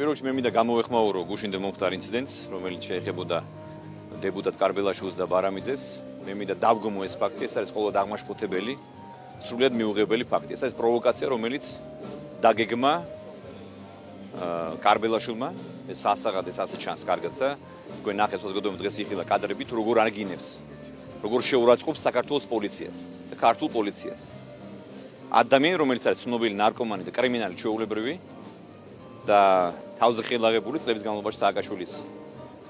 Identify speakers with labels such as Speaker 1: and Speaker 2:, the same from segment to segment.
Speaker 1: პირველ რიგში მე მინდა გამოვეხმაურო გუშინდელ მომხდარ ინციდენტს, რომელიც შეეხებოდა დეპუტატ კარბელაშვილს და ბარამიძეს. მე მინდა დავგმო ეს ფაქტი, ეს არის ყოველდღე აღმაშფოთებელი, სრულიად მიუღებელი ფაქტი. ეს არის პროვოკაცია, რომელიც დაგეგმა კარბელაშვილმა, ეს ასაღად ეს ასე ჩანს კარგად და თქვენ ნახეთ საზოგადოებრივ დღეს იხილა კადრები თუ როგორ არგინებს, როგორ შეურაცხყოფს საქართველოს პოლიციას და ქართულ პოლიციას. ადამიანი, რომელიც არის ცნობილი ნარკომანი და კრიმინალი ჩვეულებრივი და თავზე ხელაღებული წლების განმავლობაში სააკაშვილის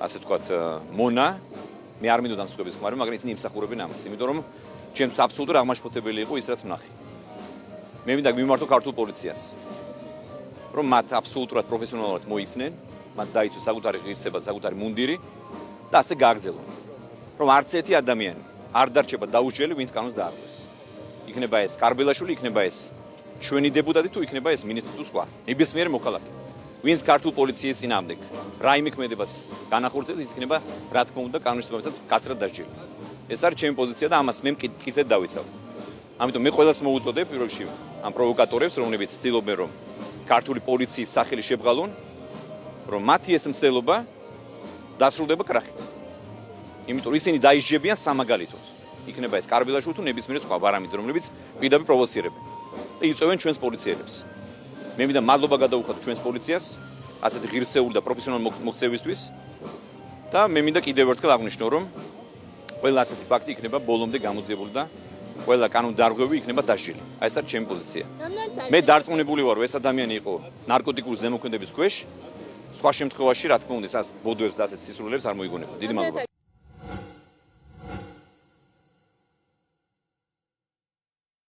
Speaker 1: ასე ვთქვათ მონა მე არ მინდოდა მსხვერპლის ხმარი, მაგრამ ისინი იმსახურებენ ამას, იმიტომ რომ ჩემს აბსოლუტურად აღმაშფოთებელი იყო ის რაც ვნახე. მე მინდა მიმართო ქართულ პოლიციას, რომ მათ აბსოლუტურად პროფესიონალურად მოიქცნენ, მათ დაიცვეს საკუთარი ღირსება, საკუთარი მუნდირი და ასე გააგრძელონ. რომ არც ერთი ადამიანი არ დარჩება დაუსჯელი, ვინც კანონს დაარღვევს. იქნება ეს კარბელაშვილი, იქნება ეს ჩვენი დეპუტატი თუ იქნება ეს მინისტრი თუ სხვა. ნებისმიერი მოქალაქე. ვინც ქართულ პოლიციის წინააღმდეგ რაიმე ქმედებას განახორციელებს, ის იქნება რა თქმა უნდა კანონის შესაბამისად გაცრად დასჯილი. ეს არის ჩემი პოზიცია და ამას მე მკიცედ დავიცავ. ამიტომ მე ყველას მოუწოდებ პირველ რიგში ამ პროვოკატორებს, რომლებიც ცდილობენ რომ ქართული პოლიციის სახელი შებრალონ, რომ მათი ეს მცდელობა დასრულდება კრახით. იმიტომ რომ ისინი დაისჯებიან სამაგალითოდ. იქნება ეს კარბელაშვილი თუ ნებისმიერი სხვა ბარამიძე, რომლებიც პირდაპირ პროვოცირებენ და იწვევენ ჩვენს პოლიციელებს. მე მინდა მადლობა გადაუხადო ჩვენს პოლიციას, ასეთი ღირსეული და პროფესიონალური მოქცევისთვის და მე მინდა კიდევ ერთხელ აღვნიშნო, რომ ყველა ასეთი ფაქტი იქნება ბოლომდე გამოძიებული და ყველა კანონდარღვევი იქნება დასჯილი. აი ეს არის ჩემი პოზიცია. მე დარწმუნებული ვარ, რომ ეს ადამიანი იყო ნარკოტიკული ზემოქმედების ქვეშ. სხვა შემთხვევაში, რა თქმა უნდა, ეს ბოდოებს და ასეთ სისრულელებს არ მოიგონება. დიდი მადლობა.